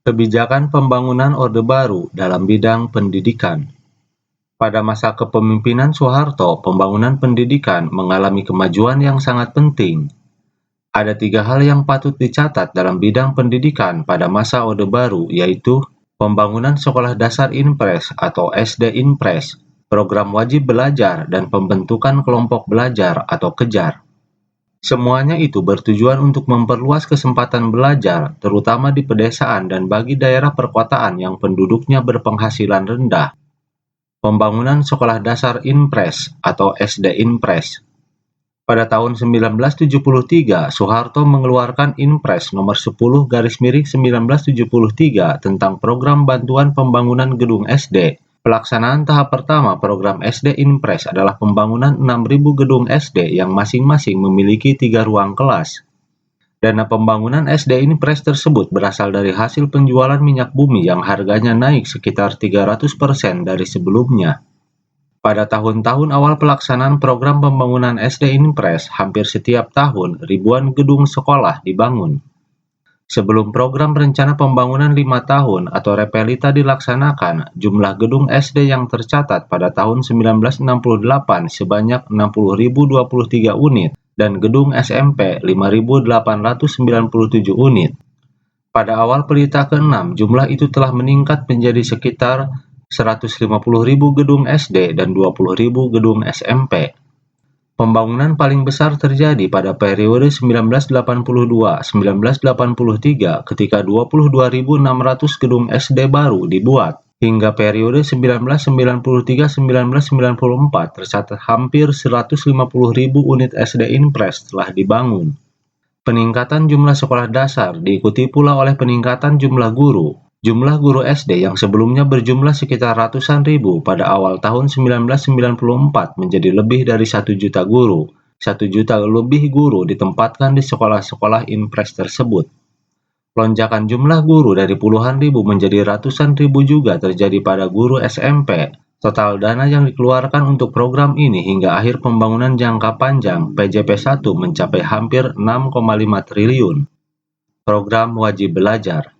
Kebijakan pembangunan Orde Baru dalam bidang pendidikan. Pada masa kepemimpinan Soeharto, pembangunan pendidikan mengalami kemajuan yang sangat penting. Ada 3 hal yang patut dicatat dalam bidang pendidikan pada masa Orde Baru, yaitu pembangunan sekolah dasar Inpres atau SD Inpres, program wajib belajar, dan pembentukan kelompok belajar atau kejar. Semuanya itu bertujuan untuk memperluas kesempatan belajar, terutama di pedesaan dan bagi daerah perkotaan yang penduduknya berpenghasilan rendah. Pembangunan sekolah dasar Inpres atau SD Inpres. Pada tahun 1973, Soeharto mengeluarkan Inpres nomor 10/1973 tentang program bantuan pembangunan gedung SD. Pelaksanaan tahap pertama program SD Inpres adalah pembangunan 6.000 gedung SD yang masing-masing memiliki 3 ruang kelas. Dana pembangunan SD Inpres tersebut berasal dari hasil penjualan minyak bumi yang harganya naik sekitar 300% dari sebelumnya. Pada tahun-tahun awal pelaksanaan program pembangunan SD Inpres, hampir setiap tahun ribuan gedung sekolah dibangun. Sebelum program rencana pembangunan 5 tahun atau Repelita dilaksanakan, jumlah gedung SD yang tercatat pada tahun 1968 sebanyak 60.023 unit dan gedung SMP 5.897 unit. Pada awal Pelita ke-6, jumlah itu telah meningkat menjadi sekitar 150.000 gedung SD dan 20.000 gedung SMP. Pembangunan paling besar terjadi pada periode 1982-1983 ketika 22.600 gedung SD baru dibuat. Hingga periode 1993-1994 tercatat hampir 150.000 unit SD Inpres telah dibangun. Peningkatan jumlah sekolah dasar diikuti pula oleh peningkatan jumlah guru. Jumlah guru SD yang sebelumnya berjumlah sekitar ratusan ribu pada awal tahun 1994 menjadi lebih dari 1 juta guru. 1 juta lebih guru ditempatkan di sekolah-sekolah Inpres tersebut. Lonjakan jumlah guru dari puluhan ribu menjadi ratusan ribu juga terjadi pada guru SMP. Total dana yang dikeluarkan untuk program ini hingga akhir pembangunan jangka panjang PJP 1 mencapai hampir 6,5 triliun. Program wajib belajar.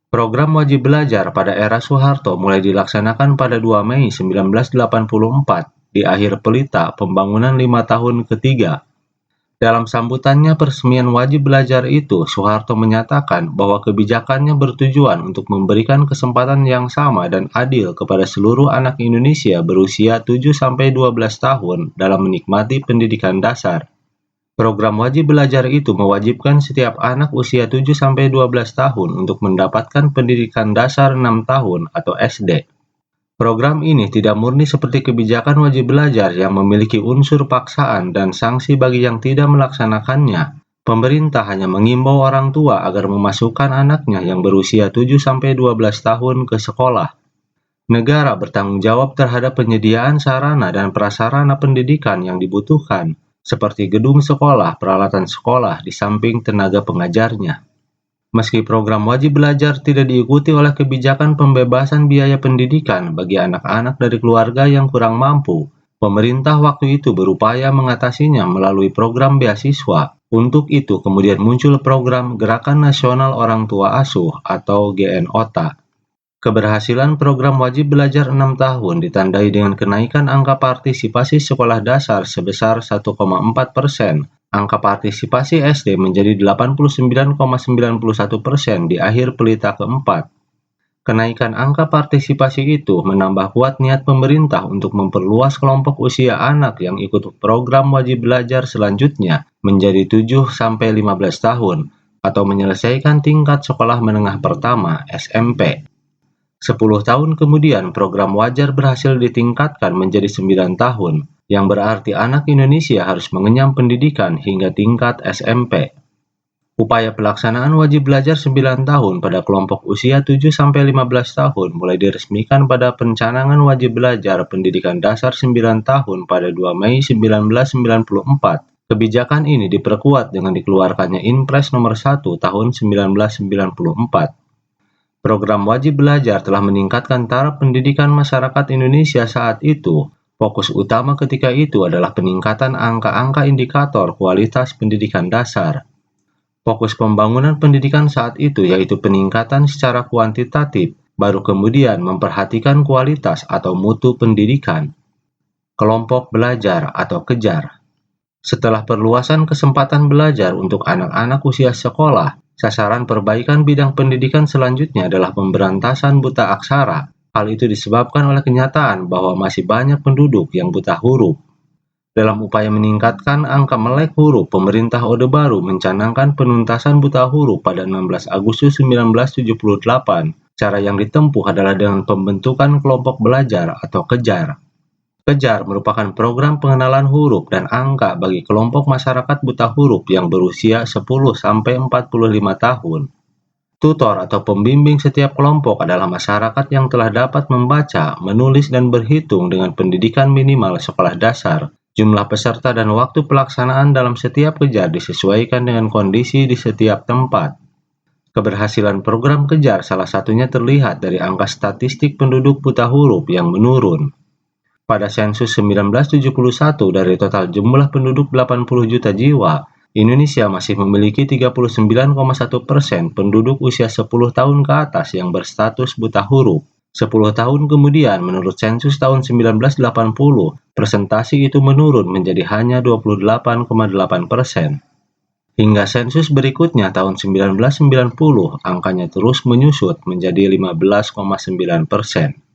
Program wajib belajar pada era Soeharto mulai dilaksanakan pada 2 Mei 1984 di akhir Pelita pembangunan 5 tahun ketiga. Dalam sambutannya peresmian wajib belajar itu, Soeharto menyatakan bahwa kebijakannya bertujuan untuk memberikan kesempatan yang sama dan adil kepada seluruh anak Indonesia berusia 7-12 tahun dalam menikmati pendidikan dasar. Program wajib belajar itu mewajibkan setiap anak usia 7-12 tahun untuk mendapatkan pendidikan dasar 6 tahun atau SD. Program ini tidak murni seperti kebijakan wajib belajar yang memiliki unsur paksaan dan sanksi bagi yang tidak melaksanakannya. Pemerintah hanya mengimbau orang tua agar memasukkan anaknya yang berusia 7-12 tahun ke sekolah. Negara bertanggung jawab terhadap penyediaan sarana dan prasarana pendidikan yang dibutuhkan, seperti gedung sekolah, peralatan sekolah, di samping tenaga pengajarnya. Meski program wajib belajar tidak diikuti oleh kebijakan pembebasan biaya pendidikan bagi anak-anak dari keluarga yang kurang mampu, pemerintah waktu itu berupaya mengatasinya melalui program beasiswa. Untuk itu kemudian muncul program Gerakan Nasional Orang Tua Asuh atau GNOTA. Keberhasilan program wajib belajar 6 tahun ditandai dengan kenaikan angka partisipasi sekolah dasar sebesar 1,4%. Angka partisipasi SD menjadi 89,91% di akhir Pelita keempat. Kenaikan angka partisipasi itu menambah kuat niat pemerintah untuk memperluas kelompok usia anak yang ikut program wajib belajar selanjutnya menjadi 7-15 tahun atau menyelesaikan tingkat sekolah menengah pertama SMP. 10 tahun kemudian program wajar berhasil ditingkatkan menjadi 9 tahun, yang berarti anak Indonesia harus mengenyam pendidikan hingga tingkat SMP. Upaya pelaksanaan wajib belajar 9 tahun pada kelompok usia 7-15 tahun mulai diresmikan pada pencanangan wajib belajar pendidikan dasar 9 tahun pada 2 Mei 1994. Kebijakan ini diperkuat dengan dikeluarkannya Inpres nomor 1 tahun 1994. Program wajib belajar telah meningkatkan taraf pendidikan masyarakat Indonesia saat itu. Fokus utama ketika itu adalah peningkatan angka-angka indikator kualitas pendidikan dasar. Fokus pembangunan pendidikan saat itu yaitu peningkatan secara kuantitatif, baru kemudian memperhatikan kualitas atau mutu pendidikan. Kelompok belajar atau kejar. Setelah perluasan kesempatan belajar untuk anak-anak usia sekolah, sasaran perbaikan bidang pendidikan selanjutnya adalah pemberantasan buta aksara. Hal itu disebabkan oleh kenyataan bahwa masih banyak penduduk yang buta huruf. Dalam upaya meningkatkan angka melek huruf, pemerintah Orde Baru mencanangkan penuntasan buta huruf pada 16 Agustus 1978. Cara yang ditempuh adalah dengan pembentukan kelompok belajar atau kejar. Kejar merupakan program pengenalan huruf dan angka bagi kelompok masyarakat buta huruf yang berusia 10-45 tahun. Tutor atau pembimbing setiap kelompok adalah masyarakat yang telah dapat membaca, menulis, dan berhitung dengan pendidikan minimal sekolah dasar. Jumlah peserta dan waktu pelaksanaan dalam setiap kejar disesuaikan dengan kondisi di setiap tempat. Keberhasilan program kejar salah satunya terlihat dari angka statistik penduduk buta huruf yang menurun. Pada sensus 1971 dari total jumlah penduduk 80 juta jiwa, Indonesia masih memiliki 39,1% penduduk usia 10 tahun ke atas yang berstatus buta huruf. 10 tahun kemudian, menurut sensus tahun 1980, persentase itu menurun menjadi hanya 28,8%. Hingga sensus berikutnya tahun 1990, angkanya terus menyusut menjadi 15,9%.